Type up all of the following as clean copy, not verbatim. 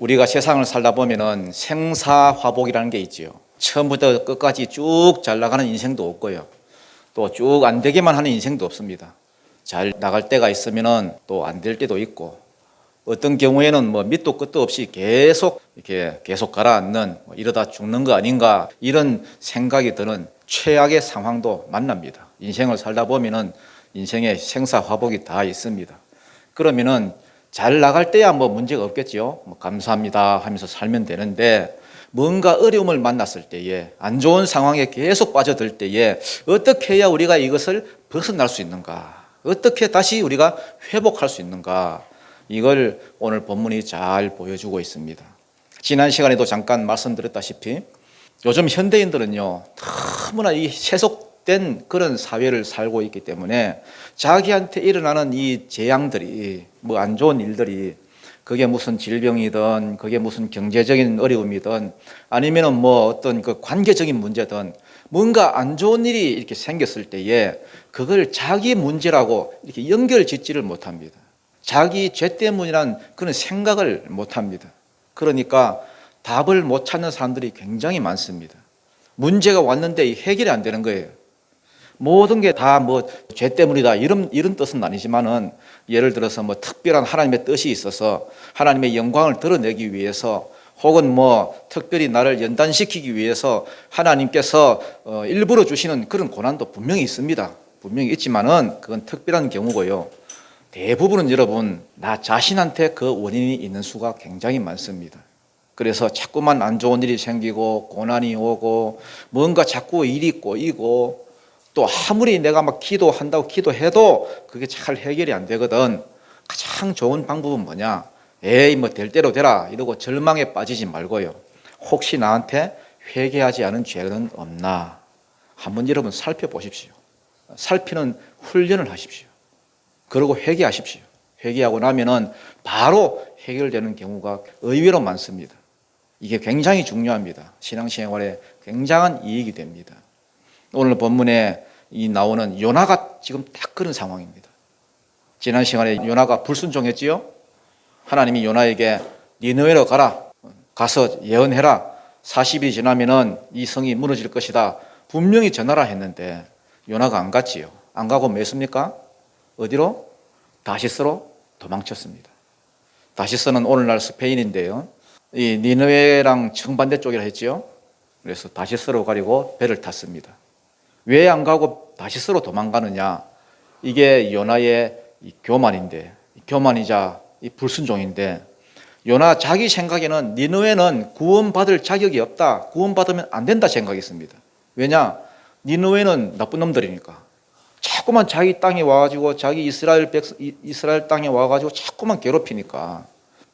우리가 세상을 살다 보면은 생사화복이라는 게 있지요. 처음부터 끝까지 쭉 잘 나가는 인생도 없고요. 또 쭉 안 되게만 하는 인생도 없습니다. 잘 나갈 때가 있으면은 또 안 될 때도 있고, 어떤 경우에는 뭐 밑도 끝도 없이 계속 가라앉는, 이러다 죽는 거 아닌가 이런 생각이 드는 최악의 상황도 만납니다. 인생을 살다 보면은 인생의 생사화복이 다 있습니다. 그러면은 잘 나갈 때야 뭐 문제가 없겠지요. 뭐 감사합니다 하면서 살면 되는데, 뭔가 어려움을 만났을 때에, 안 좋은 상황에 계속 빠져들 때에 어떻게 해야 우리가 이것을 벗어날 수 있는가, 어떻게 다시 우리가 회복할 수 있는가, 이걸 오늘 본문이 잘 보여주고 있습니다. 지난 시간에도 잠깐 말씀드렸다시피 요즘 현대인들은요, 너무나 이 세속된 그런 사회를 살고 있기 때문에 자기한테 일어나는 이 재앙들이, 뭐 안 좋은 일들이, 그게 무슨 질병이든, 그게 무슨 경제적인 어려움이든, 아니면은 뭐 어떤 그 관계적인 문제든, 뭔가 안 좋은 일이 이렇게 생겼을 때에 그걸 자기 문제라고 이렇게 연결 짓지를 못합니다. 자기 죄 때문이란 그런 생각을 못합니다. 그러니까 답을 못 찾는 사람들이 굉장히 많습니다. 문제가 왔는데 해결이 안 되는 거예요. 모든 게 다 뭐 죄 때문이다 이런 뜻은 아니지만은, 예를 들어서 뭐 특별한 하나님의 뜻이 있어서 하나님의 영광을 드러내기 위해서, 혹은 뭐 특별히 나를 연단시키기 위해서 하나님께서 일부러 주시는 그런 고난도 분명히 있습니다. 분명히 있지만은 그건 특별한 경우고요. 대부분은 여러분, 나 자신한테 그 원인이 있는 수가 굉장히 많습니다. 그래서 자꾸만 안 좋은 일이 생기고 고난이 오고 뭔가 자꾸 일이 꼬이고, 또 아무리 내가 막 기도한다고 기도해도 그게 잘 해결이 안 되거든. 가장 좋은 방법은 뭐냐? 에이 뭐 될 대로 되라 이러고 절망에 빠지지 말고요, 혹시 나한테 회개하지 않은 죄는 없나 한번 여러분 살펴보십시오. 살피는 훈련을 하십시오. 그리고 회개하십시오. 회개하고 나면은 바로 해결되는 경우가 의외로 많습니다. 이게 굉장히 중요합니다. 신앙생활에 굉장한 이익이 됩니다. 오늘 본문에 이 나오는 요나가 지금 딱 그런 상황입니다. 지난 시간에 요나가 불순종했지요. 하나님이 요나에게 니느웨로 가서 예언해라. 40일이 지나면은 이 성이 무너질 것이다. 분명히 전하라 했는데 요나가 안 갔지요. 안 가고 뭐 했습니까? 어디로? 다시스로 도망쳤습니다. 다시스는 오늘날 스페인인데요, 이 니느웨랑 정반대 쪽이라 했지요. 그래서 다시스로 가려고 배를 탔습니다. 왜 안 가고 다시스로 도망가느냐? 이게 요나의 교만인데, 교만이자 이 불순종인데, 요나 자기 생각에는 니느웨는 구원받을 자격이 없다, 구원받으면 안 된다 생각했습니다. 왜냐? 니느웨는 나쁜 놈들이니까. 자꾸만 자기 땅에 와가지고, 자기 이스라엘 땅에 와가지고 자꾸만 괴롭히니까.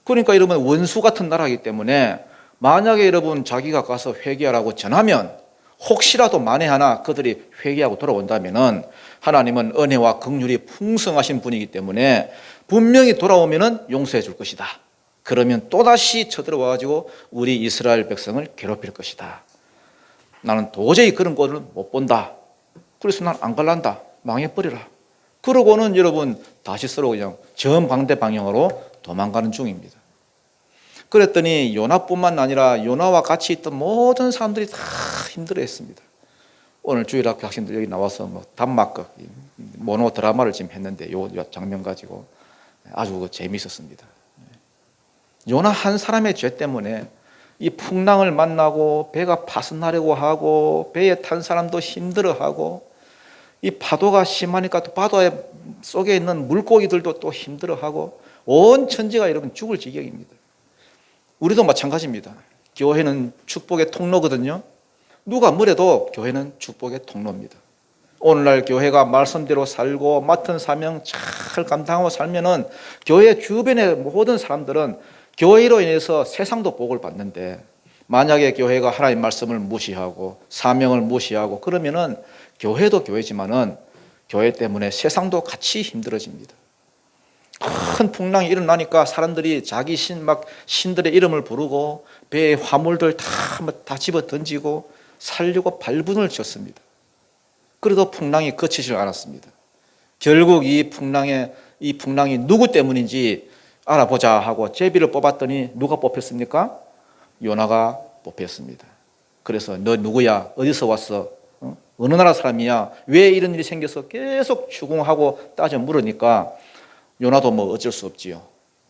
그러니까 여러분, 원수 같은 나라이기 때문에 만약에 여러분 자기가 가서 회개하라고 전하면, 혹시라도 만에 하나 그들이 회개하고 돌아온다면은, 하나님은 은혜와 긍휼이 풍성하신 분이기 때문에 분명히 돌아오면은 용서해 줄 것이다. 그러면 또다시 쳐들어와가지고 우리 이스라엘 백성을 괴롭힐 것이다. 나는 도저히 그런 꼴을 못 본다. 그래서 난 안 갈란다. 망해버리라. 그러고는 여러분 다시스로 그냥 정반대 방향으로 도망가는 중입니다. 그랬더니 요나뿐만 아니라 요나와 같이 있던 모든 사람들이 다 힘들어했습니다. 오늘 주일학교 학생들 여기 나와서 뭐 단막극 모노 드라마를 지금 했는데 요 장면 가지고 아주 재미있었습니다. 요나 한 사람의 죄 때문에 이 풍랑을 만나고 배가 파손하려고 하고, 배에 탄 사람도 힘들어하고, 이 파도가 심하니까 또 바다 속에 있는 물고기들도 또 힘들어하고, 온 천지가 여러분 죽을 지경입니다. 우리도 마찬가지입니다. 교회는 축복의 통로거든요. 누가 뭐래도 교회는 축복의 통로입니다. 오늘날 교회가 말씀대로 살고 맡은 사명 잘 감당하고 살면은 교회 주변의 모든 사람들은 교회로 인해서 세상도 복을 받는데, 만약에 교회가 하나님 말씀을 무시하고 사명을 무시하고 그러면은 교회도 교회지만은 교회 때문에 세상도 같이 힘들어집니다. 큰 풍랑이 일어나니까 사람들이 자기 신들의 이름을 부르고 배에 화물들 다 집어 던지고 살려고 발분을 쳤습니다. 그래도 풍랑이 그치질 않았습니다. 결국 이 풍랑이 누구 때문인지 알아보자 하고 제비를 뽑았더니 누가 뽑혔습니까? 요나가 뽑혔습니다. 그래서 너 누구야? 어디서 왔어? 어느 나라 사람이야? 왜 이런 일이 생겨서 계속 추궁하고 따져 물으니까 요나도 뭐 어쩔 수 없지요.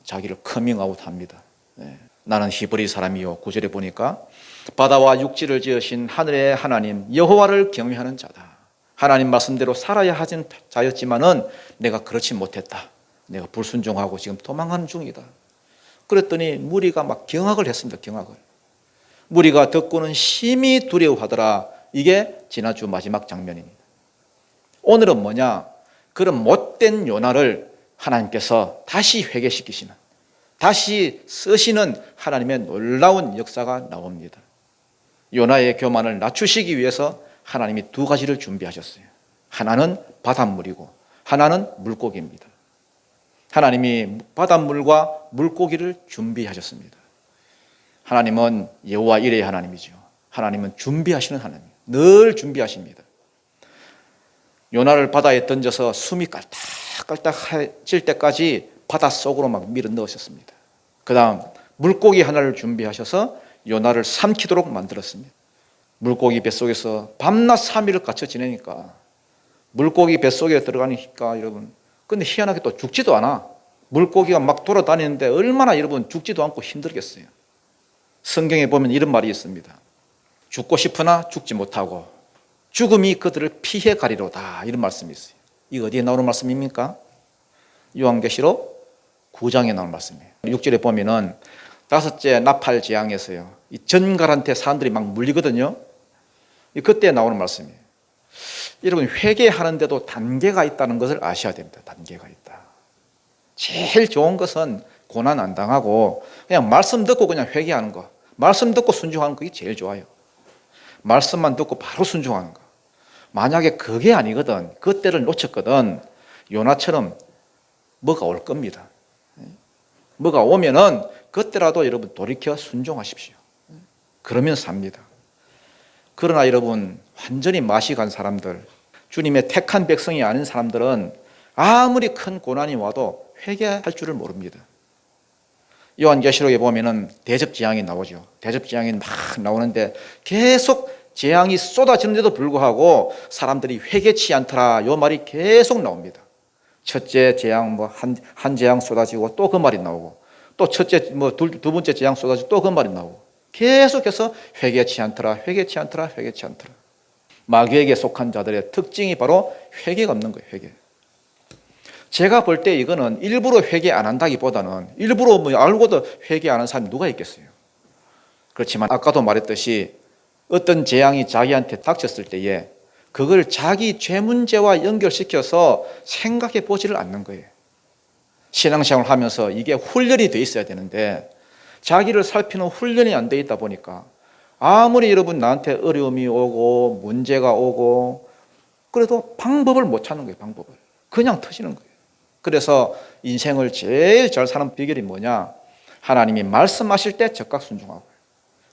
자기를 커밍아웃 합니다. 나는 히브리 사람이요. 9절에 보니까 바다와 육지를 지으신 하늘의 하나님 여호와를 경외하는 자다. 하나님 말씀대로 살아야 하진 자였지만은 내가 그렇지 못했다. 내가 불순종하고 지금 도망가는 중이다. 그랬더니 무리가 막 경악을 했습니다. 경악을. 무리가 듣고는 심히 두려워하더라. 이게 지난주 마지막 장면입니다. 오늘은 뭐냐? 그런 못된 요나를 하나님께서 다시 회개시키시는, 다시 쓰시는 하나님의 놀라운 역사가 나옵니다. 요나의 교만을 낮추시기 위해서 하나님이 두 가지를 준비하셨어요. 하나는 바닷물이고 하나는 물고기입니다. 하나님이 바닷물과 물고기를 준비하셨습니다. 하나님은 여호와 이레의 하나님이죠. 하나님은 준비하시는 하나님, 늘 준비하십니다. 요나를 바다에 던져서 숨이 깔딱깔딱해질 때까지 바닷속으로 막 밀어 넣으셨습니다. 그 다음 물고기 하나를 준비하셔서 요나를 삼키도록 만들었습니다. 물고기 뱃속에서 밤낮 3일을 갇혀 지내니까 물고기 뱃속에 들어가니까 여러분, 근데 희한하게 또 죽지도 않아. 물고기가 막 돌아다니는데 얼마나 여러분 죽지도 않고 힘들겠어요. 성경에 보면 이런 말이 있습니다. 죽고 싶으나 죽지 못하고 죽음이 그들을 피해 가리로다, 이런 말씀이 있어요. 이거 어디에 나오는 말씀입니까? 요한계시록 9장에 나오는 말씀이에요. 6절에 보면은 다섯째 나팔 재앙에서요, 이 전갈한테 사람들이 막 물리거든요. 그때 나오는 말씀이에요. 여러분, 회개하는데도 단계가 있다는 것을 아셔야 됩니다. 단계가 있다. 제일 좋은 것은 고난 안 당하고 그냥 말씀 듣고 그냥 회개하는 거, 말씀 듣고 순종하는 거, 그게 제일 좋아요. 말씀만 듣고 바로 순종하는 거. 만약에 그게 아니거든, 그때를 놓쳤거든, 요나처럼 뭐가 올 겁니다. 뭐가 오면은 그때라도 여러분 돌이켜 순종하십시오. 그러면 삽니다. 그러나 여러분, 완전히 맛이 간 사람들, 주님의 택한 백성이 아닌 사람들은 아무리 큰 고난이 와도 회개할 줄을 모릅니다. 요한계시록에 보면은 대접재앙이 나오죠. 대접재앙이 막 나오는데 계속 재앙이 쏟아지는데도 불구하고 사람들이 회개치 않더라, 요 말이 계속 나옵니다. 첫째 재앙 한 재앙 쏟아지고 또 그 말이 나오고, 또 첫째 두 번째 재앙 쏟아지고 또 그 말이 나오고, 계속해서 회개치 않더라, 회개치 않더라, 회개치 않더라. 마귀에게 속한 자들의 특징이 바로 회개가 없는 거예요. 회개. 제가 볼 때 이거는 일부러 회개 안 한다기보다는 일부러 알고도 회개 안 하는 사람이 누가 있겠어요. 그렇지만 아까도 말했듯이 어떤 재앙이 자기한테 닥쳤을 때에 그걸 자기 죄 문제와 연결시켜서 생각해 보지를 않는 거예요. 신앙생활을 하면서 이게 훈련이 돼 있어야 되는데 자기를 살피는 훈련이 안 돼 있다 보니까 아무리 여러분 나한테 어려움이 오고 문제가 오고 그래도 방법을 못 찾는 거예요. 방법을. 그냥 터지는 거예요. 그래서 인생을 제일 잘 사는 비결이 뭐냐? 하나님이 말씀하실 때 즉각 순종하고.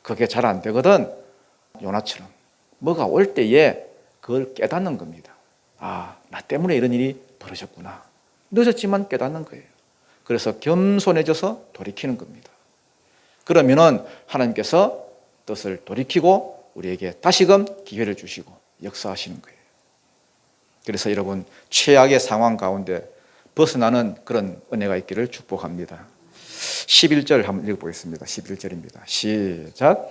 그게 잘 안 되거든. 요나처럼 뭐가 올 때에 그걸 깨닫는 겁니다. 아, 나 때문에 이런 일이 벌어졌구나. 늦었지만 깨닫는 거예요. 그래서 겸손해져서 돌이키는 겁니다. 그러면은 하나님께서 뜻을 돌이키고 우리에게 다시금 기회를 주시고 역사하시는 거예요. 그래서 여러분, 최악의 상황 가운데 벗어나는 그런 은혜가 있기를 축복합니다. 11절 한번 읽어보겠습니다. 11절입니다. 시작.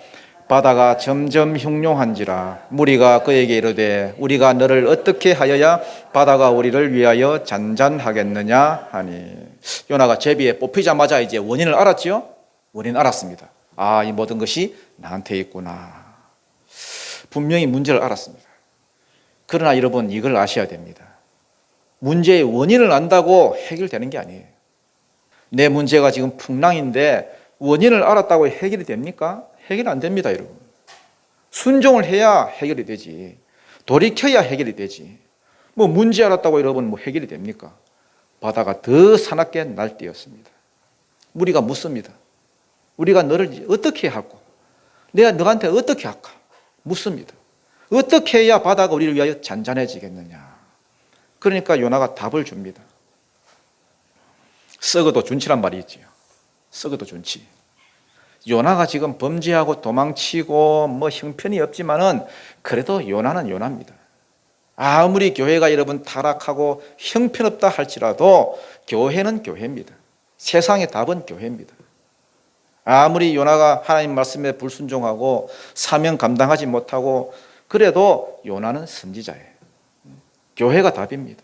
바다가 점점 흉룡한지라 무리가 그에게 이르되 우리가 너를 어떻게 하여야 바다가 우리를 위하여 잔잔하겠느냐 하니. 요나가 제비에 뽑히자마자 이제 원인을 알았지요? 원인을 알았습니다. 아, 이 모든 것이 나한테 있구나. 분명히 문제를 알았습니다. 그러나 여러분, 이걸 아셔야 됩니다. 문제의 원인을 안다고 해결되는 게 아니에요. 내 문제가 지금 풍랑인데 원인을 알았다고 해결이 됩니까? 해결 안 됩니다, 여러분. 순종을 해야 해결이 되지. 돌이켜야 해결이 되지. 뭐 문제 알았다고 여러분 뭐 해결이 됩니까? 바다가 더 사납게 날뛰었습니다. 우리가 묻습니다. 우리가 너를 어떻게 하고 내가 너한테 어떻게 할까? 묻습니다. 어떻게 해야 바다가 우리를 위하여 잔잔해지겠느냐? 그러니까 요나가 답을 줍니다. 썩어도 준치란 말이 있지요. 썩어도 준치. 요나가 지금 범죄하고 도망치고 뭐 형편이 없지만은 그래도 요나는 요나입니다. 아무리 교회가 여러분 타락하고 형편없다 할지라도 교회는 교회입니다. 세상의 답은 교회입니다. 아무리 요나가 하나님 말씀에 불순종하고 사명 감당하지 못하고 그래도 요나는 선지자예요. 교회가 답입니다.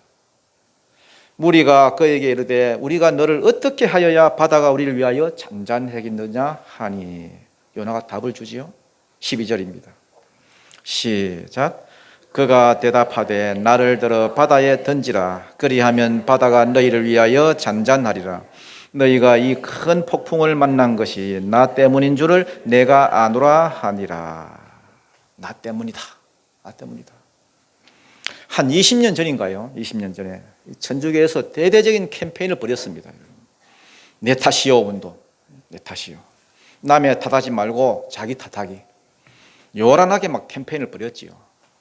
무리가 그에게 이르되 우리가 너를 어떻게 하여야 바다가 우리를 위하여 잔잔하겠느냐 하니 요나가 답을 주지요. 12절입니다. 시작. 그가 대답하되 나를 들어 바다에 던지라. 그리하면 바다가 너희를 위하여 잔잔하리라. 너희가 이 큰 폭풍을 만난 것이 나 때문인 줄을 내가 아노라 하니라. 나 때문이다. 나 때문이다. 한 20년 전인가요? 20년 전에 천주교에서 대대적인 캠페인을 벌였습니다. 내 탓이요 운동. 내 탓이요. 남의 탓하지 말고 자기 탓하기. 요란하게 막 캠페인을 벌였지요.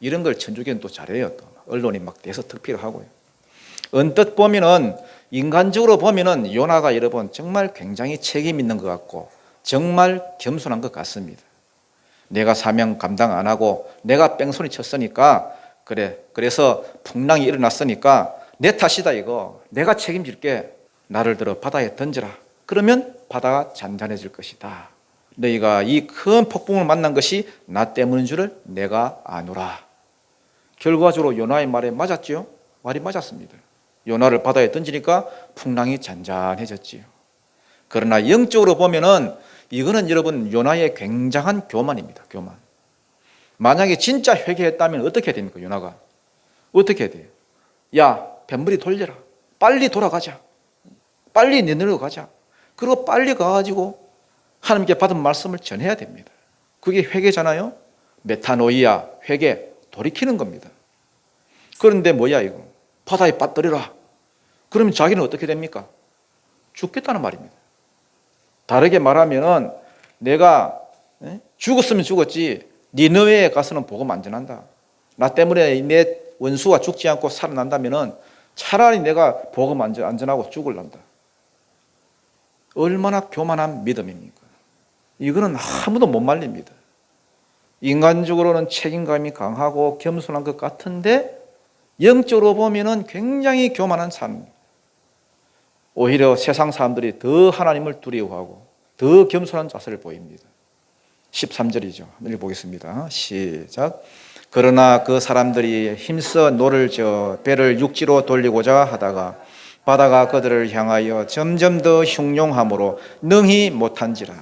이런 걸 천주교는 또 잘해요. 또 언론이 막 대서 특필을 하고요. 언뜻 보면은 인간적으로 보면은 요나가 여러분 정말 굉장히 책임 있는 것 같고 정말 겸손한 것 같습니다. 내가 사명 감당 안 하고 내가 뺑소니 쳤으니까 그래서 풍랑이 일어났으니까 내 탓이다 이거. 내가 책임질게. 나를 들어 바다에 던져라. 그러면 바다가 잔잔해질 것이다. 너희가 이 큰 폭풍을 만난 것이 나 때문인 줄을 내가 아노라. 결과적으로 요나의 말에 맞았지요. 말이 맞았습니다. 요나를 바다에 던지니까 풍랑이 잔잔해졌지요. 그러나 영적으로 보면은 이거는 여러분 요나의 굉장한 교만입니다. 교만. 만약에 진짜 회개했다면 어떻게 해야 됩니까? 요나가 어떻게 해야 돼요? 야 뱃머리 돌려라. 빨리 돌아가자. 빨리 니네로 가자. 그리고 빨리 가가지고 하나님께 받은 말씀을 전해야 됩니다. 그게 회개잖아요. 메타노이아 회개 돌이키는 겁니다. 그런데 뭐야 이거 바다에 빠뜨려라. 그러면 자기는 어떻게 됩니까? 죽겠다는 말입니다. 다르게 말하면은 내가 죽었으면 죽었지 니느웨에 가서는 복음 안 전한다. 나 때문에 내 원수가 죽지 않고 살아난다면은 차라리 내가 복음 안 전하고 죽을란다. 얼마나 교만한 믿음입니까? 이거는 아무도 못 말립니다. 인간적으로는 책임감이 강하고 겸손한 것 같은데 영적으로 보면은 굉장히 교만한 삶. 오히려 세상 사람들이 더 하나님을 두려워하고 더 겸손한 자세를 보입니다. 13절이죠. 한번 읽어보겠습니다. 시작. 그러나 그 사람들이 힘써 노를 저어 배를 육지로 돌리고자 하다가 바다가 그들을 향하여 점점 더 흉용함으로 능히 못한지라.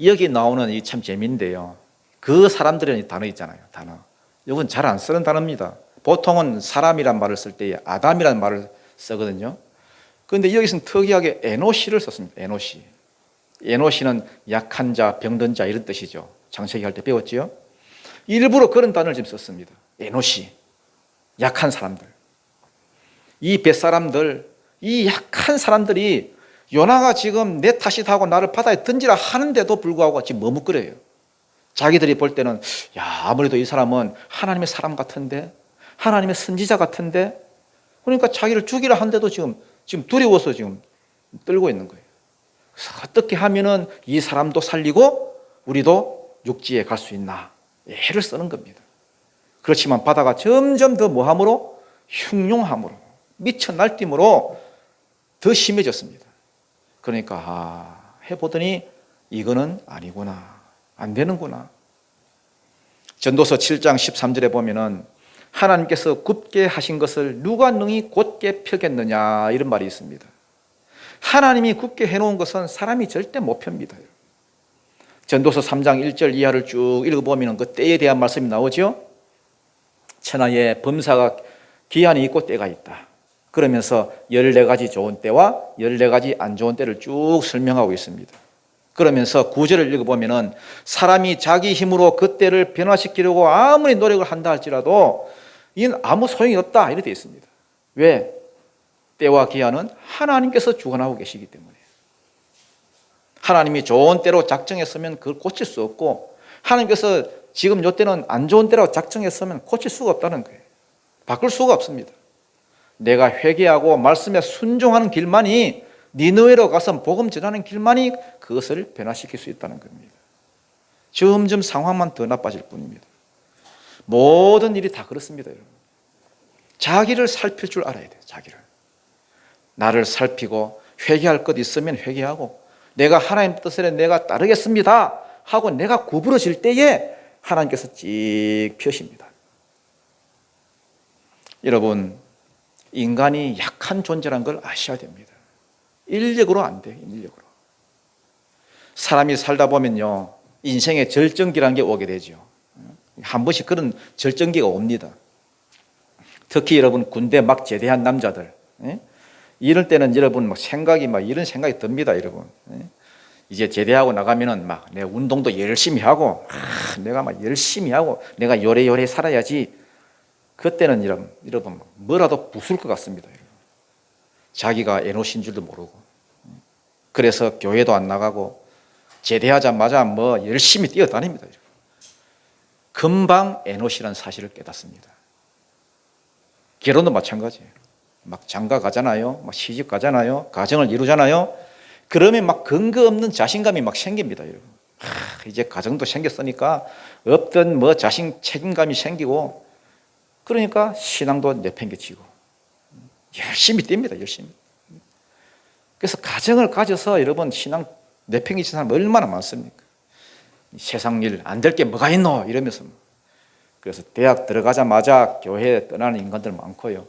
여기 나오는 이 참 재미인데요. 그 사람들은 단어 있잖아요. 단어. 이건 잘 안 쓰는 단어입니다. 보통은 사람이란 말을 쓸 때 아담이란 말을 쓰거든요. 그런데 여기서는 특이하게 에노시를 썼습니다. 에노시. 에노시는 약한 자, 병든 자 이런 뜻이죠. 창세기 할 때 배웠지요. 일부러 그런 단어를 지금 썼습니다. 에노시. 약한 사람들. 이 뱃사람들, 이 약한 사람들이 요나가 지금 내 탓이다 하고 나를 바다에 던지라 하는데도 불구하고 지금 머뭇거려요. 자기들이 볼 때는 야 아무래도 이 사람은 하나님의 사람 같은데 하나님의 선지자 같은데 그러니까 자기를 죽이라 하는데도 지금 두려워서 지금 떨고 있는 거예요. 그래서 어떻게 하면은 이 사람도 살리고 우리도 육지에 갈 수 있나 애를 쓰는 겁니다. 그렇지만 바다가 점점 더 뭐함으로 흉용함으로 미쳐 날뛰므로 더 심해졌습니다. 그러니까 해보더니 이거는 아니구나. 안 되는구나. 전도서 7장 13절에 보면은 하나님께서 굽게 하신 것을 누가 능히 곧게 펴겠느냐 이런 말이 있습니다. 하나님이 굽게 해놓은 것은 사람이 절대 못 펴니다. 전도서 3장 1절 이하를 쭉 읽어보면 그 때에 대한 말씀이 나오죠. 천하에 범사가 기한이 있고 때가 있다. 그러면서 14가지 좋은 때와 14가지 안 좋은 때를 쭉 설명하고 있습니다. 그러면서 9절을 읽어보면 사람이 자기 힘으로 그 때를 변화시키려고 아무리 노력을 한다 할지라도 이는 아무 소용이 없다 이렇게 되어 있습니다. 왜? 때와 기한은 하나님께서 주관하고 계시기 때문에 하나님이 좋은 때로 작정했으면 그걸 고칠 수 없고 하나님께서 지금 이 때는 안 좋은 때라고 작정했으면 고칠 수가 없다는 거예요. 바꿀 수가 없습니다. 내가 회개하고 말씀에 순종하는 길만이, 니느웨로 가서 복음 전하는 길만이 그것을 변화시킬 수 있다는 겁니다. 점점 상황만 더 나빠질 뿐입니다. 모든 일이 다 그렇습니다, 여러분. 자기를 살필 줄 알아야 돼요. 자기를. 나를 살피고 회개할 것 있으면 회개하고, 내가 하나님 뜻에 내가 따르겠습니다 하고 내가 구부러질 때에 하나님께서 찍 펴십니다. 여러분, 인간이 약한 존재라는 걸 아셔야 됩니다. 인력으로 안 돼요. 인력으로. 사람이 살다 보면요, 인생의 절정기라는 게 오게 되죠. 한 번씩 그런 절정기가 옵니다. 특히 여러분 군대 막 제대한 남자들, 이럴 때는 여러분 막 생각이 막 이런 생각이 듭니다, 여러분. 이제 제대하고 나가면은 막 내 운동도 열심히 하고, 내가 막 열심히 하고, 내가 요래요래 살아야지. 그때는 여러분 뭐라도 부술 것 같습니다. 자기가 에노신 줄도 모르고, 그래서 교회도 안 나가고, 제대하자마자 뭐 열심히 뛰어다닙니다. 금방 에노시라는 사실을 깨닫습니다. 결혼도 마찬가지예요. 막 장가 가잖아요. 막 시집 가잖아요. 가정을 이루잖아요. 그러면 막 근거 없는 자신감이 막 생깁니다, 여러분. 이제 가정도 생겼으니까 없던 뭐 책임감이 생기고, 그러니까 신앙도 내팽개치고 열심히 뜁니다, 열심히. 그래서 가정을 가져서 여러분 신앙 내팽개친 사람 얼마나 많습니까? 세상 일 안 될 게 뭐가 있노 이러면서. 그래서 대학 들어가자마자 교회 떠나는 인간들 많고요.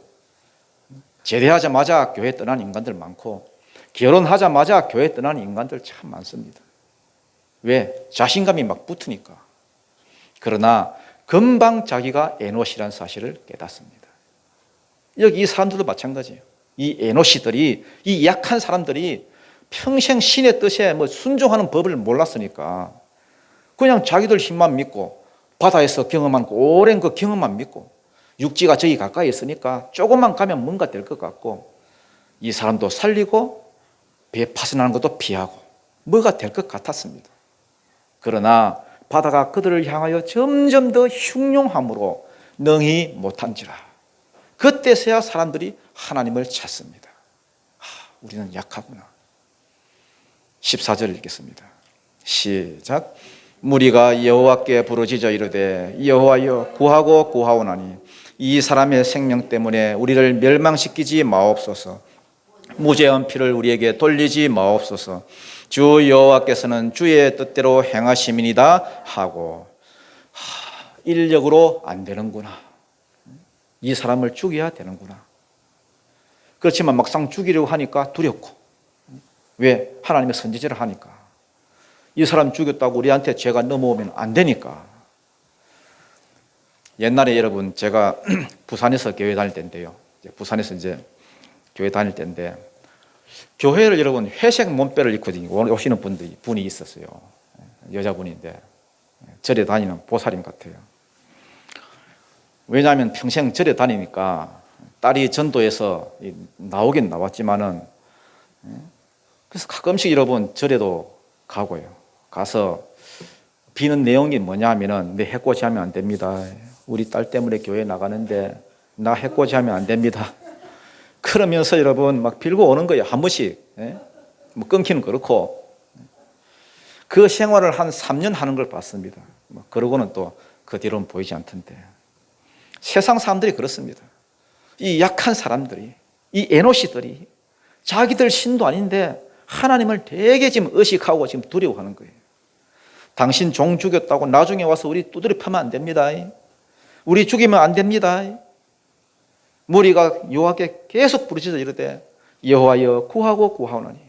제대하자마자 교회 떠나는 인간들 많고, 결혼하자마자 교회 떠나는 인간들 참 많습니다. 왜? 자신감이 막 붙으니까. 그러나 금방 자기가 에노시라는 사실을 깨닫습니다. 여기 이 사람들도 마찬가지예요. 이 에노시들이, 이 약한 사람들이 평생 신의 뜻에 뭐 순종하는 법을 몰랐으니까 그냥 자기들 힘만 믿고, 바다에서 경험한 오랜 그 경험만 믿고, 육지가 저기 가까이 있으니까 조금만 가면 뭔가 될 것 같고, 이 사람도 살리고 배 파손하는 것도 피하고 뭐가 될 것 같았습니다. 그러나 바다가 그들을 향하여 점점 더 흉흉함으로 능히 못한지라. 그때서야 사람들이 하나님을 찾습니다. 우리는 약하구나. 14절 읽겠습니다. 시작. 무리가 여호와께 부르짖어 이르되 여호와여 구하고 구하오나니 이 사람의 생명 때문에 우리를 멸망시키지 마옵소서. 무죄한 피를 우리에게 돌리지 마옵소서. 주 여호와께서는 주의 뜻대로 행하심이니이다 하고. 인력으로 안 되는구나. 이 사람을 죽여야 되는구나. 그렇지만 막상 죽이려고 하니까 두렵고. 왜? 하나님의 선지자를 하니까. 이 사람 죽였다고 우리한테 죄가 넘어오면 안 되니까. 옛날에 여러분 제가 부산에서 교회 다닐 때인데요. 부산에서 이제 교회 다닐 때인데, 교회를 여러분 회색 몸빼를 입고 오시는 분이 있었어요. 여자분인데 절에 다니는 보살님 같아요. 왜냐하면 평생 절에 다니니까 딸이 전도해서 나오긴 나왔지만은, 그래서 가끔씩 여러분 절에도 가고요. 가서 비는 내용이 뭐냐 하면은, 내 해코지 하면 안 됩니다. 우리 딸 때문에 교회 나가는데 나 해코지 하면 안 됩니다. 그러면서 여러분 막 빌고 오는 거예요. 한 번씩. 뭐 끊기는 그렇고. 그 생활을 한 3년 하는 걸 봤습니다. 그러고는 또 그 뒤로는 보이지 않던데. 세상 사람들이 그렇습니다. 이 약한 사람들이, 이 에노시들이 자기들 신도 아닌데 하나님을 되게 지금 의식하고 지금 두려워하는 거예요. 당신 종 죽였다고 나중에 와서 우리 두드려 패면 안 됩니다. 우리 죽이면 안 됩니다. 무리가 여호와께 계속 부르짖어 이르되 여호와여 구하고 구하오나니.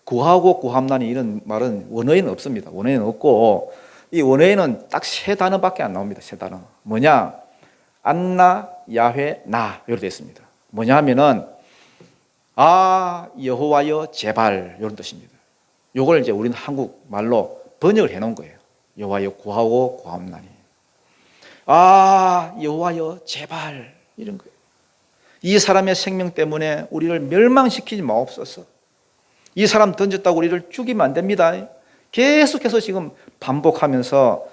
구하고 구함나니 이런 말은 원어에는 없습니다. 원어에는 없고, 이 원어에는 딱 3단어밖에 안 나옵니다. 3단어. 뭐냐? 안나, 야훼, 나 이렇게 되어 있습니다. 뭐냐 하면은 여호와여 제발 이런 뜻입니다. 이걸 이제 우리는 한국말로 번역을 해놓은 거예요. 여호와여 구하고 구함나니. 여호와여 제발 이런 거예요. 이 사람의 생명 때문에 우리를 멸망시키지 마옵소서. 이 사람 던졌다고 우리를 죽이면 안 됩니다. 계속해서 지금 반복하면서,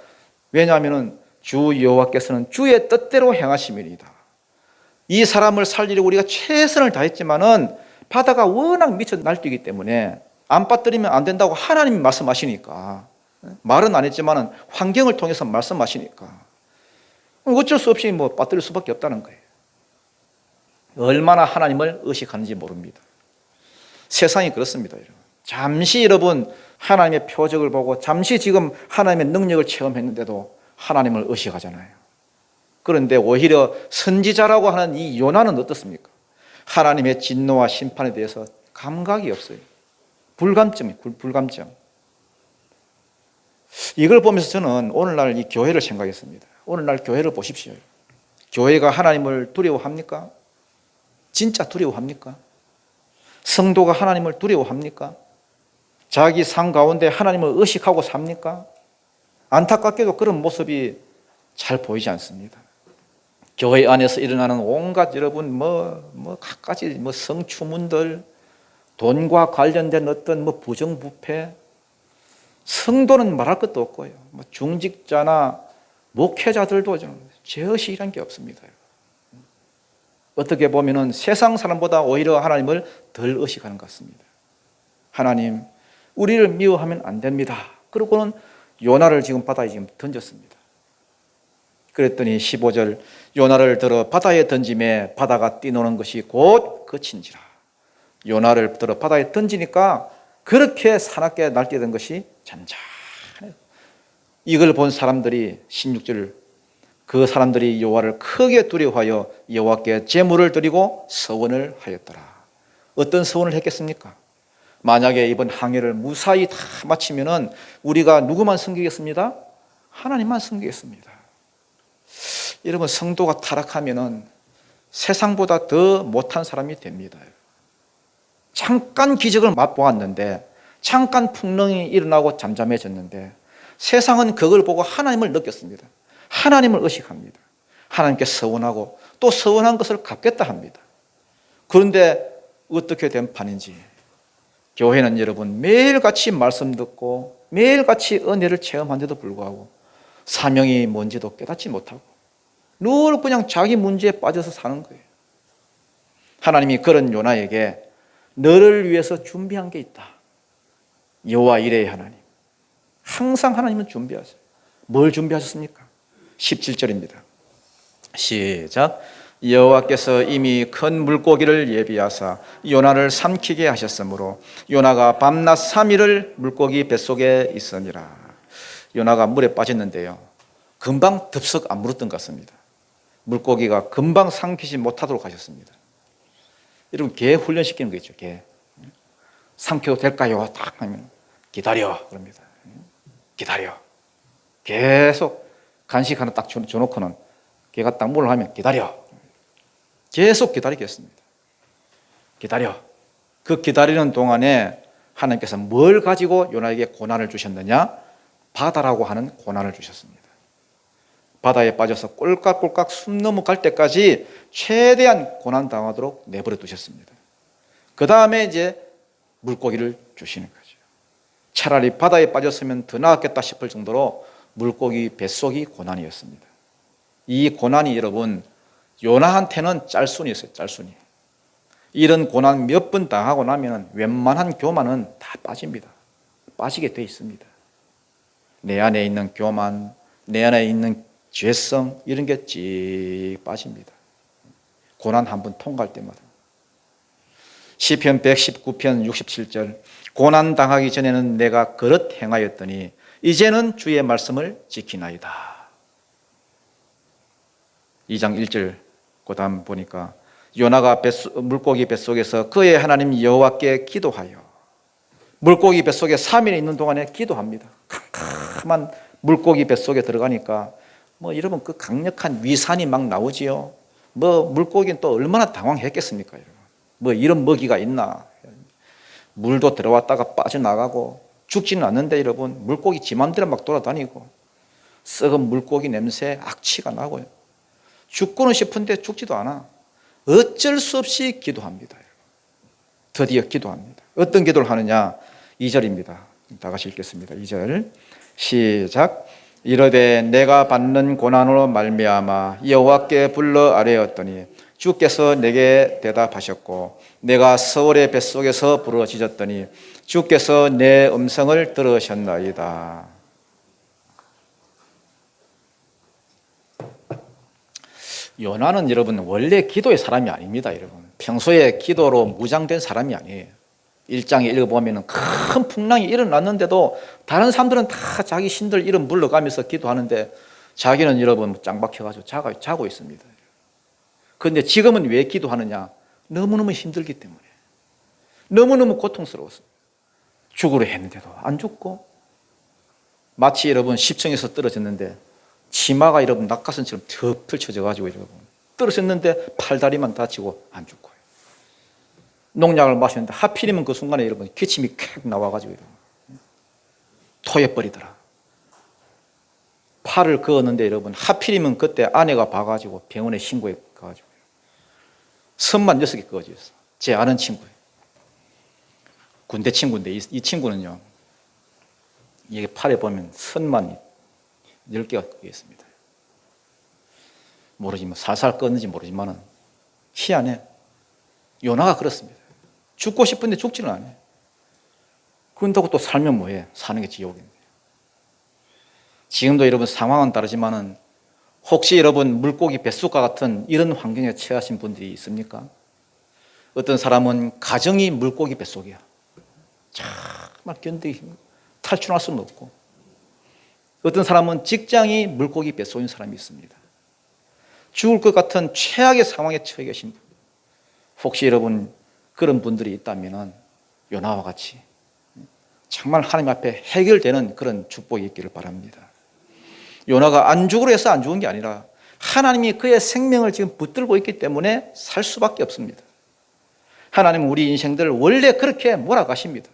왜냐하면 주 여호와께서는 주의 뜻대로 행하심이니이다. 이 사람을 살리려고 우리가 최선을 다했지만은 바다가 워낙 미쳐 날뛰기 때문에 안 빠뜨리면 안 된다고 하나님이 말씀하시니까, 말은 안 했지만은 환경을 통해서 말씀하시니까 어쩔 수 없이 빠뜨릴 수밖에 없다는 거예요. 얼마나 하나님을 의식하는지 모릅니다. 세상이 그렇습니다, 여러분. 잠시 여러분 하나님의 표적을 보고 잠시 지금 하나님의 능력을 체험했는데도 하나님을 의식하잖아요. 그런데 오히려 선지자라고 하는 이 요나는 어떻습니까? 하나님의 진노와 심판에 대해서 감각이 없어요. 불감증이에요. 불감증. 이걸 보면서 저는 오늘날 이 교회를 생각했습니다. 오늘날 교회를 보십시오. 교회가 하나님을 두려워합니까? 진짜 두려워합니까? 성도가 하나님을 두려워합니까? 자기 삶 가운데 하나님을 의식하고 삽니까? 안타깝게도 그런 모습이 잘 보이지 않습니다. 교회 안에서 일어나는 온갖 여러분 갖가지 성추문들, 돈과 관련된 어떤 부정부패, 성도는 말할 것도 없고요. 중직자나 목회자들도 죄의식이란 게 없습니다. 어떻게 보면은 세상 사람보다 오히려 하나님을 덜 의식하는 것 같습니다. 하나님, 우리를 미워하면 안 됩니다. 그러고는 요나를 지금 바다에 지금 던졌습니다. 그랬더니 15절, 요나를 들어 바다에 던짐에 바다가 뛰노는 것이 곧 그친지라. 요나를 들어 바다에 던지니까 그렇게 사납게 날뛰던 것이 잔잔해요. 이걸 본 사람들이 16절, 그 사람들이 여호와를 크게 두려워하여 여호와께 제물을 드리고 서원을 하였더라. 어떤 서원을 했겠습니까? 만약에 이번 항해를 무사히 다 마치면은 우리가 누구만 섬기겠습니다? 하나님만 섬기겠습니다. 여러분, 성도가 타락하면은 세상보다 더 못한 사람이 됩니다. 잠깐 기적을 맛보았는데, 잠깐 풍랑이 일어나고 잠잠해졌는데, 세상은 그걸 보고 하나님을 느꼈습니다. 하나님을 의식합니다. 하나님께 서원하고 또 서원한 것을 갚겠다 합니다. 그런데 어떻게 된 판인지, 교회는 여러분 매일같이 말씀 듣고 매일같이 은혜를 체험한데도 불구하고 사명이 뭔지도 깨닫지 못하고 늘 그냥 자기 문제에 빠져서 사는 거예요. 하나님이 그런 요나에게 너를 위해서 준비한 게 있다. 여호와 이레의 하나님. 항상 하나님은 준비하세요. 뭘 준비하셨습니까? 17절입니다. 시작. 여호와께서 이미 큰 물고기를 예비하사 요나를 삼키게 하셨으므로 요나가 밤낮 3일을 물고기 뱃속에 있으니라. 요나가 물에 빠졌는데요, 금방 덥석 안 물었던 것 같습니다. 물고기가 금방 삼키지 못하도록 하셨습니다. 여러분, 개 훈련시키는 거 있죠. 개 삼켜도 될까요? 딱 하면 기다려 그럽니다. 기다려. 계속 간식 하나 딱 줘놓고는 개가 딱 물을 하면 기다려. 계속 기다리겠습니다. 기다려. 그 기다리는 동안에 하나님께서 뭘 가지고 요나에게 고난을 주셨느냐? 바다라고 하는 고난을 주셨습니다. 바다에 빠져서 꼴깍꼴깍 숨 넘어갈 때까지 최대한 고난 당하도록 내버려 두셨습니다. 그 다음에 이제 물고기를 주시는 거죠. 차라리 바다에 빠졌으면 더 나았겠다 싶을 정도로 물고기 뱃속이 고난이었습니다. 이 고난이 여러분 요나한테는 짤순이었어요. 짤순이. 이런 고난 몇 번 당하고 나면 웬만한 교만은 다 빠집니다. 빠지게 돼 있습니다. 내 안에 있는 교만, 내 안에 있는 죄성, 이런 게 쭉 빠집니다. 고난 한번 통과할 때마다. 시편 119편 67절, 고난 당하기 전에는 내가 그릇 행하였더니 이제는 주의 말씀을 지키나이다. 2장 1절 그 다음 보니까 요나가 물고기 뱃속에서 그의 하나님 여호와께 기도하여, 물고기 뱃속에 3일 있는 동안에 기도합니다. 캄캄한 물고기 뱃속에 들어가니까 여러분 그 강력한 위산이 막 나오지요. 물고기는 또 얼마나 당황했겠습니까? 여러분. 이런 먹이가 있나. 물도 들어왔다가 빠져나가고 죽지는 않는데 여러분, 물고기 지 맘대로 막 돌아다니고 썩은 물고기 냄새, 악취가 나고요. 죽고는 싶은데 죽지도 않아. 어쩔 수 없이 기도합니다. 드디어 기도합니다. 어떤 기도를 하느냐? 2절입니다. 다 같이 읽겠습니다. 2절 시작. 이르되 내가 받는 고난으로 말미암아 여호와께 불러 아뢰었더니 주께서 내게 대답하셨고 내가 서울의 뱃속에서 부르짖었더니 주께서 내 음성을 들으셨나이다. 요나는 여러분 원래 기도의 사람이 아닙니다. 여러분 평소에 기도로 무장된 사람이 아니에요. 1장에 읽어보면 큰 풍랑이 일어났는데도 다른 사람들은 다 자기 신들 이름 불러가면서 기도하는데 자기는 여러분 짱 박혀가지고 자고 있습니다. 그런데 지금은 왜 기도하느냐? 너무너무 힘들기 때문에, 너무너무 고통스러워서 죽으려 했는데도 안 죽고, 마치 여러분 10층에서 떨어졌는데 치마가 여러분 낙하산처럼 턱 펼쳐져가지고 여러분 떨어졌는데 팔다리만 다치고 안 죽고요. 농약을 마셨는데 하필이면 그 순간에 여러분 기침이 콱 나와가지고 여러분 토해버리더라. 팔을 그었는데 여러분 하필이면 그때 아내가 봐가지고 병원에 신고해 가지고 선만 6개 그어졌어. 제 아는 친구예요. 군대 친구인데 이 친구는요, 이게 팔에 보면 선만 10개가 그어 있습니다. 모르지만 살살 껐는지 모르지만은 희한해. 요나가 그렇습니다. 죽고 싶은데 죽지는 않아요. 그런다고 또 살면 뭐해? 사는 게 지옥인데. 지금도 여러분 상황은 다르지만은 혹시 여러분 물고기 뱃속과 같은 이런 환경에 처하신 분들이 있습니까? 어떤 사람은 가정이 물고기 뱃속이야. 정말 견디기 힘들고 탈출할 수는 없고, 어떤 사람은 직장이 물고기 뱃속인 사람이 있습니다. 죽을 것 같은 최악의 상황에 처해 계신 분, 혹시 여러분 그런 분들이 있다면 요나와 같이 정말 하나님 앞에 해결되는 그런 축복이 있기를 바랍니다. 요나가 안 죽으려 해서 안 죽은 게 아니라 하나님이 그의 생명을 지금 붙들고 있기 때문에 살 수밖에 없습니다. 하나님은 우리 인생들 원래 그렇게 몰아가십니다.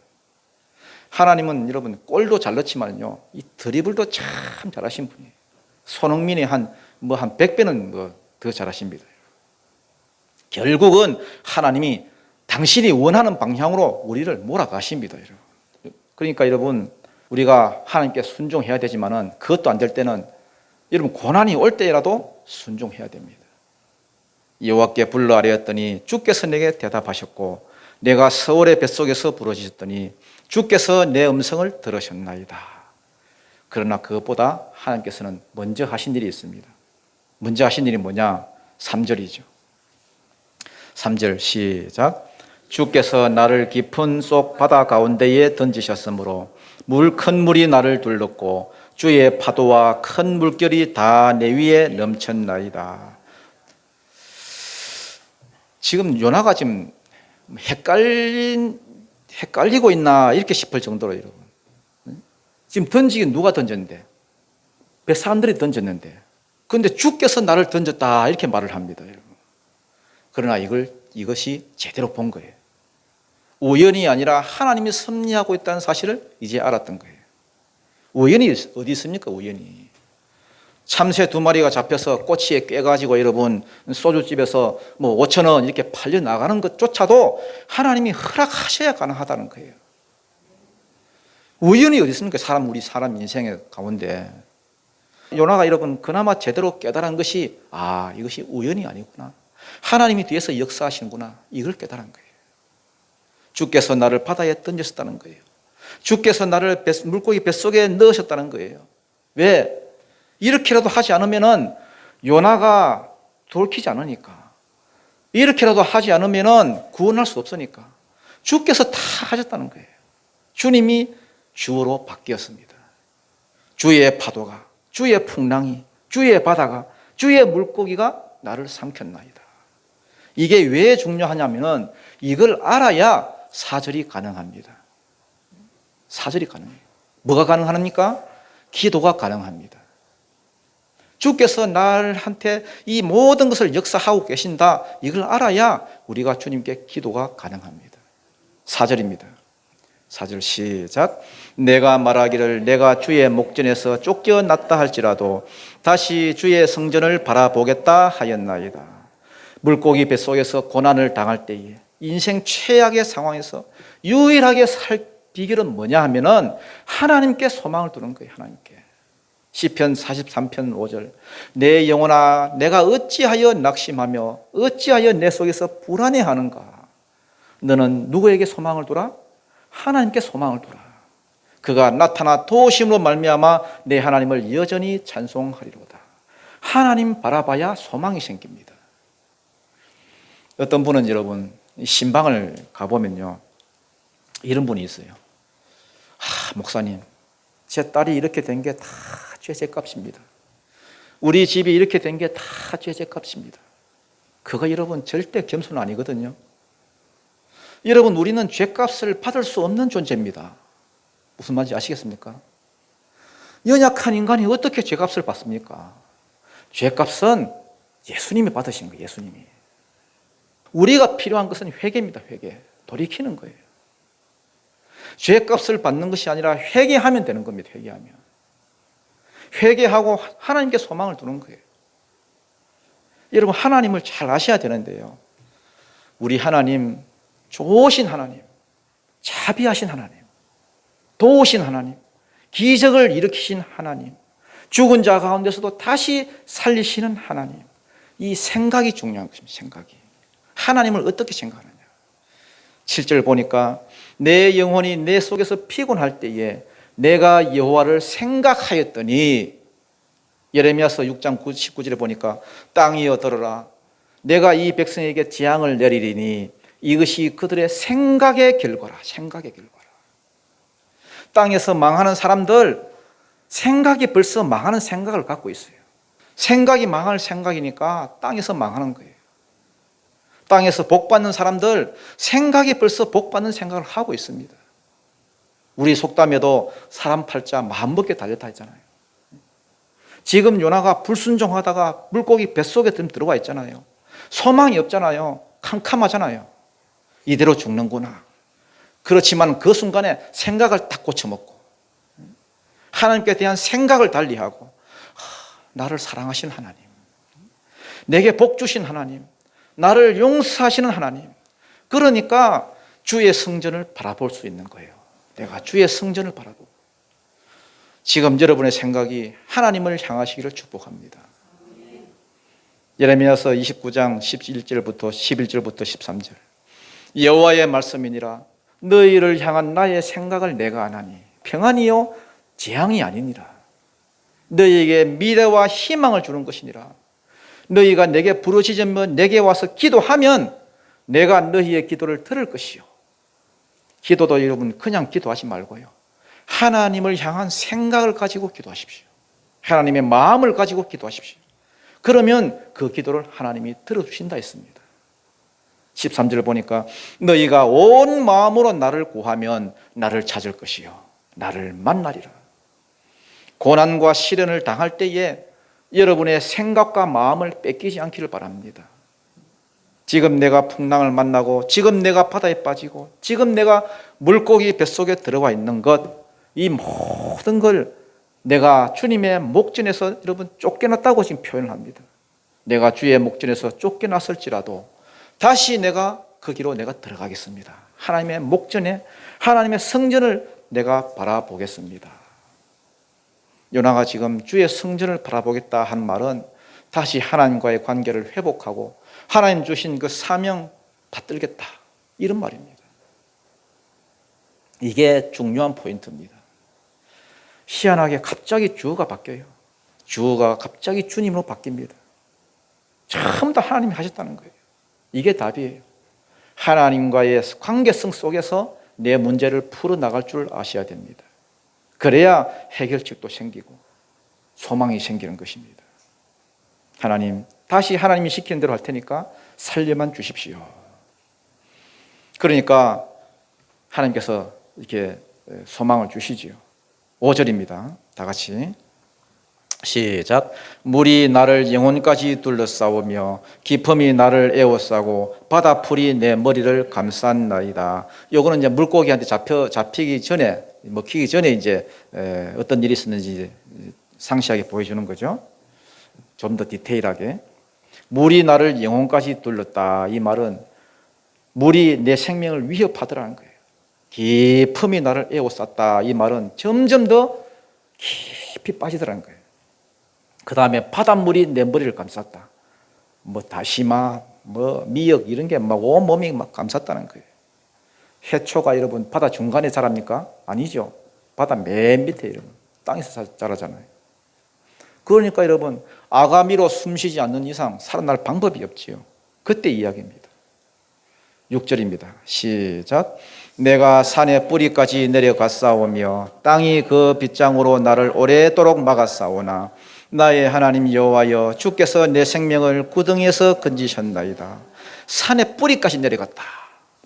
하나님은 여러분 골도 잘 넣지만요, 이 드리블도 참 잘하신 분이에요. 손흥민이 한 100배는 더 잘하십니다. 결국은 하나님이 당신이 원하는 방향으로 우리를 몰아가십니다. 그러니까 여러분 우리가 하나님께 순종해야 되지만은 그것도 안 될 때는 여러분 고난이 올 때라도 순종해야 됩니다. 여호와께 불러 아뢰었더니 주께서 내게 대답하셨고 내가 서울의 뱃속에서 부르짖었더니 주께서 내 음성을 들으셨나이다. 그러나 그것보다 하나님께서는 먼저 하신 일이 있습니다. 먼저 하신 일이 뭐냐? 3절이죠. 3절 시작. 주께서 나를 깊은 속 바다 가운데에 던지셨으므로 큰 물이 나를 둘렀고 주의 파도와 큰 물결이 다 내 위에 넘쳤나이다. 지금 요나가 지금 헷갈리고 있나 이렇게 싶을 정도로 여러분, 지금 던지긴 누가 던졌는데? 몇 사람들이 던졌는데, 그런데 주께서 나를 던졌다 이렇게 말을 합니다. 여러분. 그러나 이것이 제대로 본 거예요. 우연이 아니라 하나님이 섭리하고 있다는 사실을 이제 알았던 거예요. 우연이 어디 있습니까? 우연이. 참새 2마리가 잡혀서 꼬치에 꿰가지고 여러분 소주집에서 5,000원 이렇게 팔려 나가는 것조차도 하나님이 허락하셔야 가능하다는 거예요. 우연이 어디 있습니까? 우리 사람 인생의 가운데. 요나가 여러분 그나마 제대로 깨달은 것이 이것이 우연이 아니구나, 하나님이 뒤에서 역사하시는구나, 이걸 깨달은 거예요. 주께서 나를 바다에 던졌다는 거예요. 주께서 나를 물고기 뱃속에 넣으셨다는 거예요. 왜? 이렇게라도 하지 않으면은 요나가 돌키지 않으니까, 이렇게라도 하지 않으면은 구원할 수 없으니까 주께서 다 하셨다는 거예요. 주님이 주어로 바뀌었습니다. 주의 파도가, 주의 풍랑이, 주의 바다가, 주의 물고기가 나를 삼켰나이다. 이게 왜 중요하냐면은 이걸 알아야 사절이 가능합니다. 사절이 가능해요. 뭐가 가능합니까? 기도가 가능합니다. 주께서 나한테 이 모든 것을 역사하고 계신다, 이걸 알아야 우리가 주님께 기도가 가능합니다. 4절입니다. 4절 시작. 내가 말하기를 내가 주의 목전에서 쫓겨났다 할지라도 다시 주의 성전을 바라보겠다 하였나이다. 물고기 뱃속에서 고난을 당할 때에 인생 최악의 상황에서 유일하게 살 비결은 뭐냐 하면은 하나님께 소망을 두는 거예요. 하나님께. 시편 43편 5절. 내 영혼아 내가 어찌하여 낙심하며 어찌하여 내 속에서 불안해하는가. 너는 누구에게 소망을 두라? 하나님께 소망을 두라. 그가 나타나 도우심으로 말미암아 내 하나님을 여전히 찬송하리로다. 하나님 바라봐야 소망이 생깁니다. 어떤 분은 여러분 신방을 가보면요, 이런 분이 있어요. 목사님, 제 딸이 이렇게 된 게 다 죄값입니다. 우리 집이 이렇게 된 게 다 죄값입니다. 그거 여러분 절대 겸손 아니거든요. 여러분, 우리는 죄값을 받을 수 없는 존재입니다. 무슨 말인지 아시겠습니까? 연약한 인간이 어떻게 죄값을 받습니까? 죄값은 예수님이 받으신 거예요. 예수님이. 우리가 필요한 것은 회개입니다. 회개. 돌이키는 거예요. 죄값을 받는 것이 아니라 회개하면 되는 겁니다. 회개하면. 회개하고 하나님께 소망을 두는 거예요. 여러분, 하나님을 잘 아셔야 되는데요, 우리 하나님, 좋으신 하나님, 자비하신 하나님, 도우신 하나님, 기적을 일으키신 하나님, 죽은 자 가운데서도 다시 살리시는 하나님, 이 생각이 중요한 것입니다. 생각이. 하나님을 어떻게 생각하느냐. 7절 보니까 내 영혼이 내 속에서 피곤할 때에 내가 여호와를 생각하였더니, 예레미야서 6장 19절에 보니까 땅이여 들으라, 내가 이 백성에게 재앙을 내리리니 이것이 그들의 생각의 결과라. 생각의 결과라. 땅에서 망하는 사람들, 생각이 벌써 망하는 생각을 갖고 있어요. 생각이 망할 생각이니까 땅에서 망하는 거예요. 땅에서 복받는 사람들, 생각이 벌써 복받는 생각을 하고 있습니다. 우리 속담에도 사람 팔자 마음먹게 달렸다 했잖아요. 지금 요나가 불순종하다가 물고기 뱃속에 들어와 있잖아요. 소망이 없잖아요. 캄캄하잖아요. 이대로 죽는구나. 그렇지만 그 순간에 생각을 딱 고쳐먹고 하나님께 대한 생각을 달리하고, 나를 사랑하시는 하나님, 내게 복 주신 하나님, 나를 용서하시는 하나님, 그러니까 주의 성전을 바라볼 수 있는 거예요. 내가 주의 성전을 바라보고. 지금 여러분의 생각이 하나님을 향하시기를 축복합니다. 예레미야서 29장 11절부터 13절. 여호와의 말씀이니라, 너희를 향한 나의 생각을 내가 아나니 평안이요 재앙이 아니니라. 너희에게 미래와 희망을 주는 것이니라. 너희가 내게 부르짖으며 내게 와서 기도하면 내가 너희의 기도를 들을 것이요. 기도도 여러분 그냥 기도하지 말고요, 하나님을 향한 생각을 가지고 기도하십시오. 하나님의 마음을 가지고 기도하십시오. 그러면 그 기도를 하나님이 들어주신다 했습니다. 13절 보니까 너희가 온 마음으로 나를 구하면 나를 찾을 것이요 나를 만나리라. 고난과 시련을 당할 때에 여러분의 생각과 마음을 뺏기지 않기를 바랍니다. 지금 내가 풍랑을 만나고, 지금 내가 바다에 빠지고, 지금 내가 물고기 뱃속에 들어와 있는 것, 이 모든 걸 내가 주님의 목전에서 여러분 쫓겨났다고 지금 표현을 합니다. 내가 주의 목전에서 쫓겨났을지라도 다시 내가 그 길로 내가 들어가겠습니다. 하나님의 목전에, 하나님의 성전을 내가 바라보겠습니다. 요나가 지금 주의 성전을 바라보겠다 한 말은 다시 하나님과의 관계를 회복하고 하나님 주신 그 사명 받들겠다, 이런 말입니다. 이게 중요한 포인트입니다. 희한하게 갑자기 주어가 바뀌어요. 주어가 갑자기 주님으로 바뀝니다. 전부 다 하나님이 하셨다는 거예요. 이게 답이에요. 하나님과의 관계성 속에서 내 문제를 풀어나갈 줄 아셔야 됩니다. 그래야 해결책도 생기고 소망이 생기는 것입니다. 하나님, 다시 하나님이 시키는 대로 할 테니까 살려만 주십시오. 그러니까 하나님께서 이렇게 소망을 주시지요. 5절입니다. 다 같이 시작. 물이 나를 영혼까지 둘러싸우며 깊음이 나를 에워싸고 바다풀이 내 머리를 감쌌나이다. 요거는 이제 물고기한테 잡히기 전에, 먹히기 전에 이제 어떤 일이 있었는지 상세하게 보여주는 거죠. 좀 더 디테일하게. 물이 나를 영혼까지 둘렀다. 이 말은 물이 내 생명을 위협하더라는 거예요. 깊음이 나를 에워쌌다. 이 말은 점점 더 깊이 빠지더라는 거예요. 그 다음에 바닷물이 내 머리를 감쌌다. 뭐 다시마, 뭐 미역 이런 게 막 온몸이 막 감쌌다는 거예요. 해초가 여러분 바다 중간에 자랍니까? 아니죠. 바다 맨 밑에 여러분 땅에서 자라잖아요. 그러니까 여러분 아가미로 숨쉬지 않는 이상 살아날 방법이 없지요. 그때 이야기입니다. 6절입니다. 시작. 내가 산의 뿌리까지 내려갔사오며 땅이 그 빗장으로 나를 오래도록 막았사오나 나의 하나님 여호와여 주께서 내 생명을 구덩이에서 건지셨나이다. 산의 뿌리까지 내려갔다.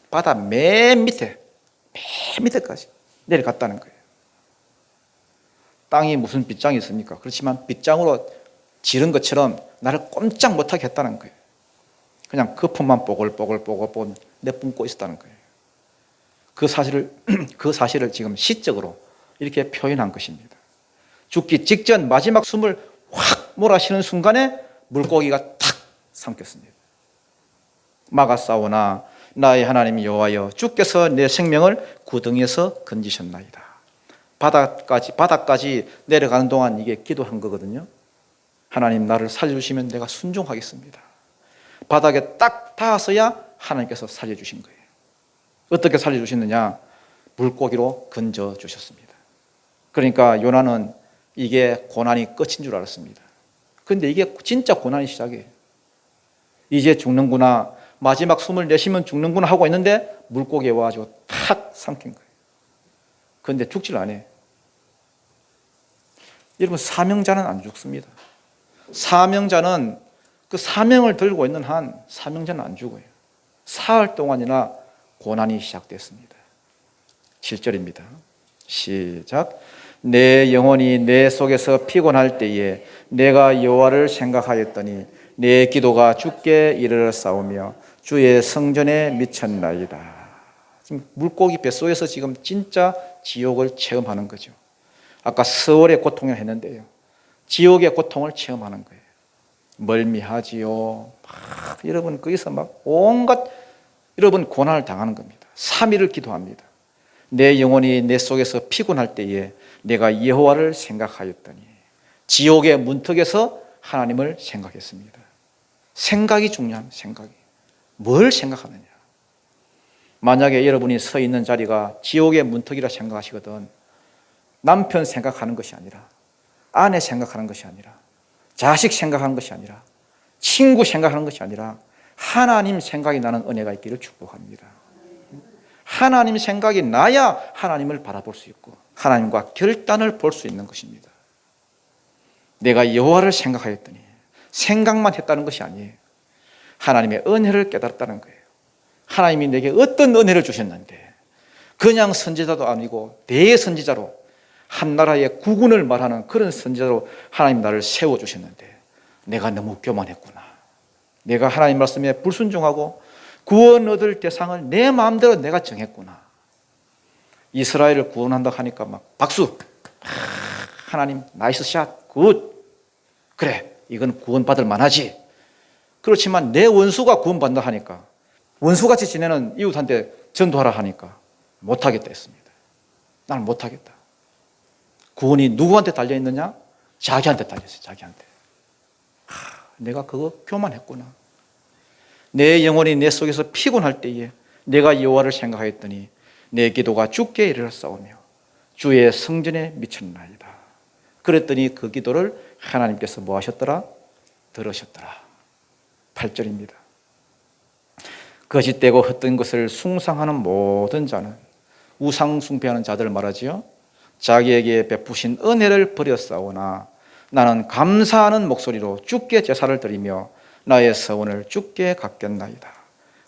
바다 맨 밑에까지 내려갔다는 거예요. 땅이 무슨 빗장이 있습니까? 그렇지만 빗장으로 지른 것처럼 나를 꼼짝 못하게 했다는 거예요. 그냥 거품만 뽀글뽀글 내뿜고 있었다는 거예요. 그 사실을 지금 시적으로 이렇게 표현한 것입니다. 죽기 직전 마지막 숨을 확 몰아쉬는 순간에 물고기가 탁 삼켰습니다. 막았사오나 나의 하나님 여호와여 주께서 내 생명을 구덩이에서 건지셨나이다. 바닥까지 내려가는 동안 이게 기도한 거거든요. 하나님 나를 살려주시면 내가 순종하겠습니다. 바닥에 딱 닿아서야 하나님께서 살려주신 거예요. 어떻게 살려주셨느냐? 물고기로 건져주셨습니다. 그러니까 요나는 이게 고난이 끝인 줄 알았습니다. 그런데 이게 진짜 고난이 시작이에요. 이제 죽는구나, 마지막 숨을 내쉬면 죽는구나 하고 있는데 물고기에 와가지고 탁 삼킨 거예요. 그런데 죽질 않아요. 여러분 사명자는 안 죽습니다. 사명자는 그 사명을 들고 있는 한 사명자는 안 죽어요. 사흘 동안이나 고난이 시작됐습니다. 7절입니다. 시작. 내 영혼이 내 속에서 피곤할 때에 내가 여호와를 생각하였더니 내 기도가 주께 이르렀사오며 주의 성전에 미쳤나이다. 지금 물고기 뱃속에서 지금 진짜 지옥을 체험하는 거죠. 아까 서울의 고통을 했는데요. 지옥의 고통을 체험하는 거예요. 멀미하지요. 여러분 거기서 막 온갖 여러분 고난을 당하는 겁니다. 3일을 기도합니다. 내 영혼이 내 속에서 피곤할 때에 내가 여호와를 생각하였더니 지옥의 문턱에서 하나님을 생각했습니다. 생각이 중요합니다. 생각이. 뭘 생각하느냐. 만약에 여러분이 서 있는 자리가 지옥의 문턱이라 생각하시거든 남편 생각하는 것이 아니라 아내 생각하는 것이 아니라 자식 생각하는 것이 아니라 친구 생각하는 것이 아니라 하나님 생각이 나는 은혜가 있기를 축복합니다. 하나님 생각이 나야 하나님을 바라볼 수 있고 하나님과 결단을 볼 수 있는 것입니다. 내가 여호와를 생각하였더니 생각만 했다는 것이 아니에요. 하나님의 은혜를 깨달았다는 거예요. 하나님이 내게 어떤 은혜를 주셨는데 그냥 선지자도 아니고 대선지자로 한 나라의 국군을 말하는 그런 선지자로 하나님 나를 세워주셨는데 내가 너무 교만했구나. 내가 하나님 말씀에 불순종하고 구원 얻을 대상을 내 마음대로 내가 정했구나. 이스라엘을 구원한다고 하니까 막 박수. 하나님 나이스 샷 굿. 그래 이건 구원받을 만하지. 그렇지만 내 원수가 구원받는다 하니까 원수같이 지내는 이웃한테 전도하라 하니까 못하겠다 했습니다. 나는 못하겠다. 구원이 누구한테 달려있느냐? 자기한테 달려있어요. 자기한테. 내가 그거 교만했구나. 내 영혼이 내 속에서 피곤할 때에 내가 여호와를 생각하였더니 내 기도가 주께 이르렀사오며 주의 성전에 미쳤나이다. 그랬더니 그 기도를 하나님께서 뭐 하셨더라? 들으셨더라. 8절입니다. 거짓되고 헛된 것을 숭상하는 모든 자는 우상 숭배하는 자들을 말하지요. 자기에게 베푸신 은혜를 버렸사오나 나는 감사하는 목소리로 주께 제사를 드리며 나의 서원을 주께 갚겠나이다.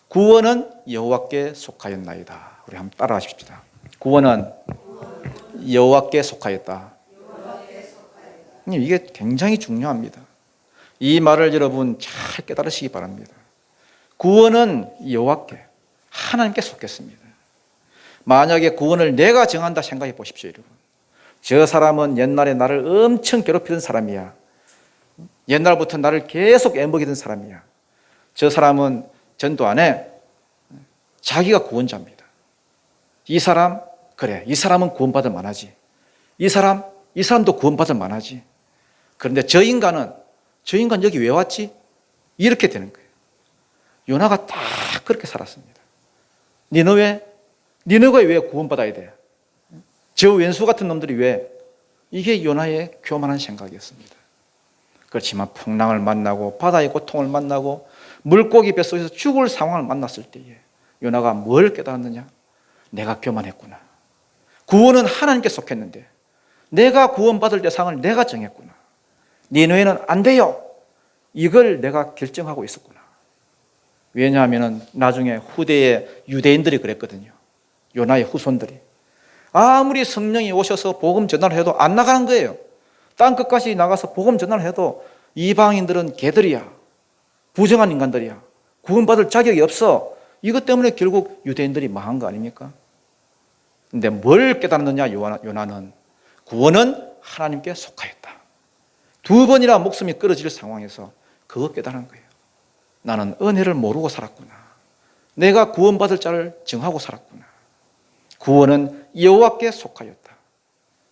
구원은 여호와께 속하였나이다. 우리 한번 따라 하십시다. 구원은 여호와께 속하였다. 이게 굉장히 중요합니다. 이 말을 여러분 잘 깨달으시기 바랍니다. 구원은 여호와께 하나님께 속했습니다. 만약에 구원을 내가 정한다 생각해 보십시오. 여러분. 저 사람은 옛날에 나를 엄청 괴롭히던 사람이야. 옛날부터 나를 계속 애먹이던 사람이야. 저 사람은 전도 안 해. 자기가 구원자입니다. 이 사람 그래 이 사람은 구원받을 만하지. 이 사람도 구원받을 만하지. 그런데 저 인간 여기 왜 왔지? 이렇게 되는 거예요. 요나가 딱 그렇게 살았습니다. 니느웨가 왜 구원받아야 돼? 저 왼수 같은 놈들이 왜? 이게 요나의 교만한 생각이었습니다. 그렇지만 풍랑을 만나고 바다의 고통을 만나고 물고기 뱃속에서 죽을 상황을 만났을 때에 요나가 뭘 깨달았느냐? 내가 교만했구나. 구원은 하나님께 속했는데 내가 구원받을 대상을 내가 정했구나. 니느웨는 안 돼요. 이걸 내가 결정하고 있었구나. 왜냐하면 나중에 후대의 유대인들이 그랬거든요. 요나의 후손들이. 아무리 성령이 오셔서 복음 전화를 해도 안 나가는 거예요. 땅 끝까지 나가서 복음 전화를 해도 이방인들은 개들이야. 부정한 인간들이야. 구원받을 자격이 없어. 이것 때문에 결국 유대인들이 망한 거 아닙니까? 근데 뭘 깨달았느냐 요나는 구원은 하나님께 속하였다. 두 번이나 목숨이 끊어질 상황에서 그거 깨달은 거예요. 나는 은혜를 모르고 살았구나. 내가 구원받을 자를 정하고 살았구나. 구원은 여호와께 속하였다.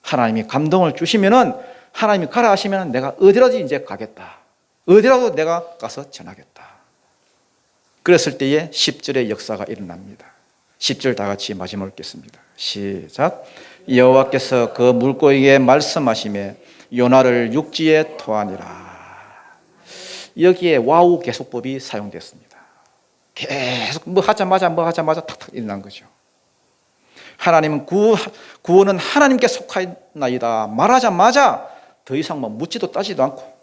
하나님이 감동을 주시면은 하나님이 가라 하시면 내가 어디라도 이제 가겠다. 어디라도 내가 가서 전하겠다. 그랬을 때에 10절의 역사가 일어납니다. 10절 다 같이 마지막으로 읽겠습니다. 시작. 여호와께서 그 물고기에게 말씀하시매 요나를 육지에 토하니라. 여기에 와우 계속법이 사용됐습니다. 계속 뭐 하자마자 탁탁 일어난 거죠. 하나님은 구원은 하나님께 속하나이다 말하자마자 더 이상 뭐 묻지도 따지도 않고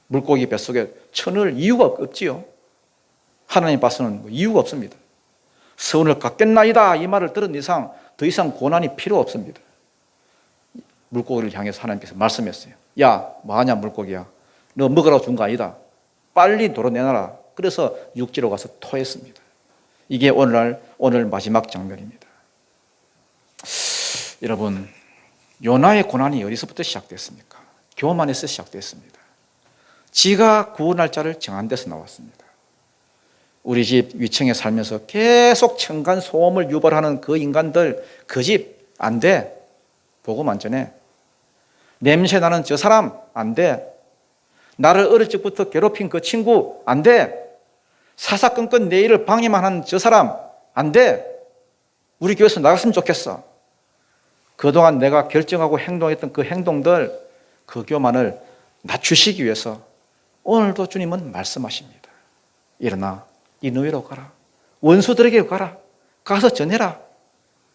물고기 뱃속에 쳐넣을 이유가 없지요. 하나님 봐서는 뭐 이유가 없습니다. 선을 갖겠나이다 이 말을 들은 이상 더 이상 고난이 필요 없습니다. 물고기를 향해서 하나님께서 말씀했어요. 야, 뭐하냐 물고기야. 너 먹으라고 준 거 아니다. 빨리 도로내놔라. 그래서 육지로 가서 토했습니다. 이게 오늘 마지막 장면입니다. 여러분, 요나의 고난이 어디서부터 시작됐습니까? 교만에서 시작됐습니다. 지가 구원할 자를 정한 데서 나왔습니다. 우리 집 위층에 살면서 계속 층간 소음을 유발하는 그 인간들, 그 집 안 돼. 복음 안 전해. 냄새 나는 저 사람 안 돼. 나를 어릴 적부터 괴롭힌 그 친구 안 돼. 사사건건 내 일을 방해만 하는 저 사람 안 돼. 우리 교회에서 나갔으면 좋겠어. 그동안 내가 결정하고 행동했던 그 행동들, 그 교만을 낮추시기 위해서 오늘도 주님은 말씀하십니다. 일어나 니느웨로 가라. 원수들에게 가라. 가서 전해라.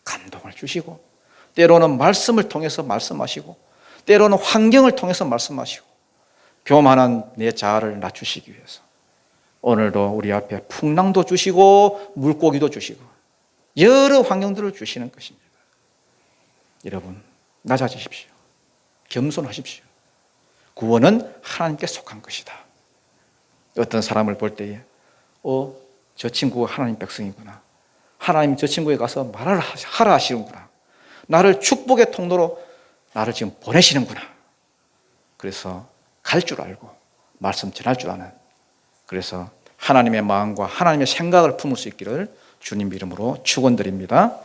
감동을 주시고 때로는 말씀을 통해서 말씀하시고 때로는 환경을 통해서 말씀하시고 교만한 내 자아를 낮추시기 위해서 오늘도 우리 앞에 풍랑도 주시고 물고기도 주시고 여러 환경들을 주시는 것입니다. 여러분, 낮아지십시오. 겸손하십시오. 구원은 하나님께 속한 것이다. 어떤 사람을 볼 때에 저 친구가 하나님 백성이구나. 하나님 저 친구에 가서 말을 하라 하시는구나. 나를 축복의 통로로 나를 지금 보내시는구나. 그래서 갈 줄 알고 말씀 전할 줄 아는, 그래서 하나님의 마음과 하나님의 생각을 품을 수 있기를 주님 이름으로 축원드립니다.